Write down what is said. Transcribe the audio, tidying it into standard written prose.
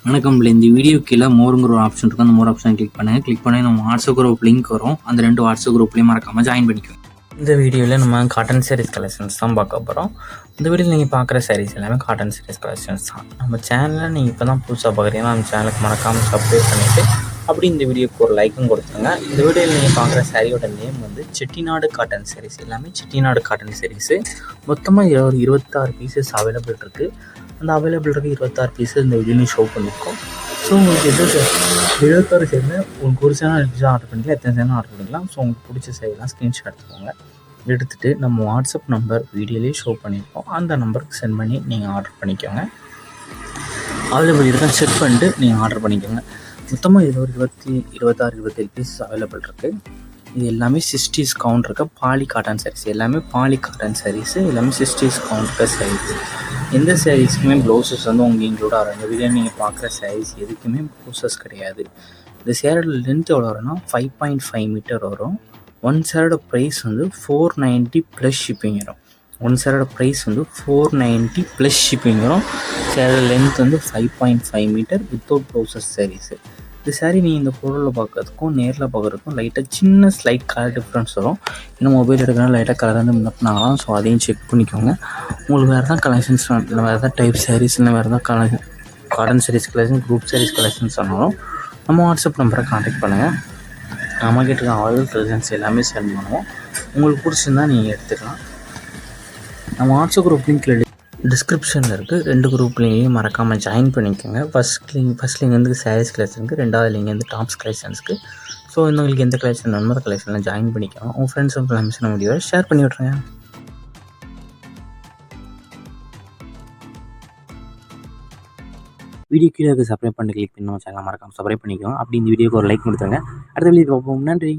வணக்கம். இந்த வீடியோ கீழே மோருங்கிற ஒரு ஆப்ஷன் இருக்கும். அந்த மோர் ஆப்ஷன் கிளிக் பண்ணி நம்ம வாட்ஸ்அப் குரூப் லிங்க் வரும். அந்த 2 வாட்ஸ்அப் குரூப்லேயும் மறக்காமல் ஜாயின் பண்ணிக்குவோம். இந்த வீடியோவில் நம்ம காட்டன் சாரீஸ் கலெக்ஷன்ஸ் தான் பார்க்க போகிறோம். இந்த வீடியோவில் நீங்கள் பார்க்குற சாரீஸ் எல்லாமே காட்டன் சாரீஸ் கலெக்ஷன்ஸ் தான். நம்ம சேனலில் நீங்கள் இப்போ தான் புதுசாக பார்க்குறீங்கன்னா நம்ம சேனலுக்கு மறக்காமல் சப்ஸ்கிரைப் பண்ணிவிட்டு அப்படி இந்த வீடியோக்கு ஒரு லைக்கும் கொடுத்துருங்க. இந்த வீடியோவில் நீங்கள் பார்க்குற சாரியோட நேம் வந்து செட்டிநாடு காட்டன் சாரீஸ். எல்லாமே செட்டிநாடு காட்டன் சாரீஸு. மொத்தமாக ஒரு 26 பீசஸ் அவைலபிள் இருக்குது. அந்த அவைலபிள் இருக்க 26 பீஸஸ் இந்த வீடியோலையும் ஷோ பண்ணியிருக்கோம். ஸோ உங்களுக்கு எது 26 சேர்ந்து உங்களுக்கு ஒரு சேனல் பீஸாக ஆர்டர் பண்ணிக்கலாம், எத்தனை சேனல் ஆர்டர் பண்ணிக்கலாம். ஸோ உங்களுக்கு பிடிச்ச சேரீலாம் ஸ்க்ரீன்ஷாட் எடுத்துக்கோங்க. எடுத்துகிட்டு நம்ம வாட்ஸ்அப் நம்பர் வீடியோலேயே ஷோ பண்ணியிருக்கோம். அந்த நம்பருக்கு சென்ட் பண்ணி நீங்கள் ஆர்டர் பண்ணிக்கோங்க. அவைலபிள் இருக்கா செக் பண்ணிட்டு நீங்கள் ஆர்டர் பண்ணிக்கோங்க. மொத்தமாக இதில் ஒரு 27 பீஸஸ் அவைலபிள் இருக்குது. இது எல்லாமே 60s கவுண்ட் இருக்க பாலி காட்டன் சாரீஸ். எல்லாமே பாலி காட்டன் சாரீஸு. எல்லாமே 60s கவுண்ட் இருக்க சாரீஸ். எந்த சாரீஸ்க்குமே ப்ளவுசஸ் வந்து உங்களுக்கு இன்க்ளூட் ஆகும். இந்த வீடியோ நீங்கள் பார்க்குற சாரீஸ் எதுக்குமே ப்ளவுசஸ் கிடையாது. இந்த சேரோட லென்த் எவ்வளோ வரும்னா 5.5 மீட்டர் வரும். ஒன் சேரோட ப்ரைஸ் வந்து 490 ப்ளஸ் ஷிப்பிங் வரும். ஒன் சேரோட ப்ரைஸ் வந்து 490 ப்ளஸ் ஷிப்பிங் வரும். சேரோட லென்த் வந்து 5.5 மீட்டர் வித்தவுட் ப்ளவுசஸ் சாரீஸு. இந்த சாரீ நீங்கள் இந்த பொருளில் பார்க்குறதுக்கும் நேரில் பார்க்குறதுக்கும் லைட்டாக சின்ன ஸ்லைட் கலர் டிஃப்ரென்ஸ் வரும். இன்னும் மொபைல் எடுக்கிறனால லைட்டாக கலர் வந்து முன்னப்பினாலும். ஸோ அதையும் செக் பண்ணிக்கோங்க. உங்களுக்கு வேறு தான் கலெக்ஷன்ஸ் இல்லை, வேறு எதாவது டைப் சாரீஸ் இல்லை, வேறு எதாவது cotton sarees collection, group sarees collections ஆனாலும் நம்ம வாட்ஸ்அப் நம்பரை கான்டாக்ட் பண்ணுங்கள். நம்ம கிட்ட ஆல் கலெக்ஷன்ஸ் எல்லாமே சென்ட் பண்ணுவோம். உங்களுக்கு பிடிச்சிருந்தால் நீங்கள் எடுத்துக்கலாம். நம்ம வாட்ஸ்அப் குரூப் லிங்க் டிஸ்கிரிப்ஷனில் இருக்குது. 2 குரூப்லேயும் மறக்காமல் ஜாயின் பண்ணிக்கோங்க. ஃபஸ்ட் லிங்க் வந்து சாரீஸ் கலெக்ஷனுக்கு, 2வது லிங்க் வந்து டாப்ஸ் கலெக்ஷன்ஸ்க்கு. ஸோ உங்களுக்கு எந்த கலெக்ஷன் வேணுமோ கலெக்ஷனில் ஜாயின் பண்ணிக்கோங்க. உங்கள் ஃப்ரெண்ட்ஸ் அண்ட் ஃபேமிலிஸ் வீடியோவை ஷேர் பண்ணி விட்ருங்க. வீடியோ கீழே சப்ஸ்கிரைப் பண்ணி கிளிக் பண்ணி நம்ம சேனலை மறக்காமல் சப்ஸ்கிரைப் பண்ணிக்கோங்க. அப்படி இந்த வீடியோக்கு ஒரு லைக் கொடுத்துருங்க. அடுத்த வீடியோ பார்ப்போம். நன்றி.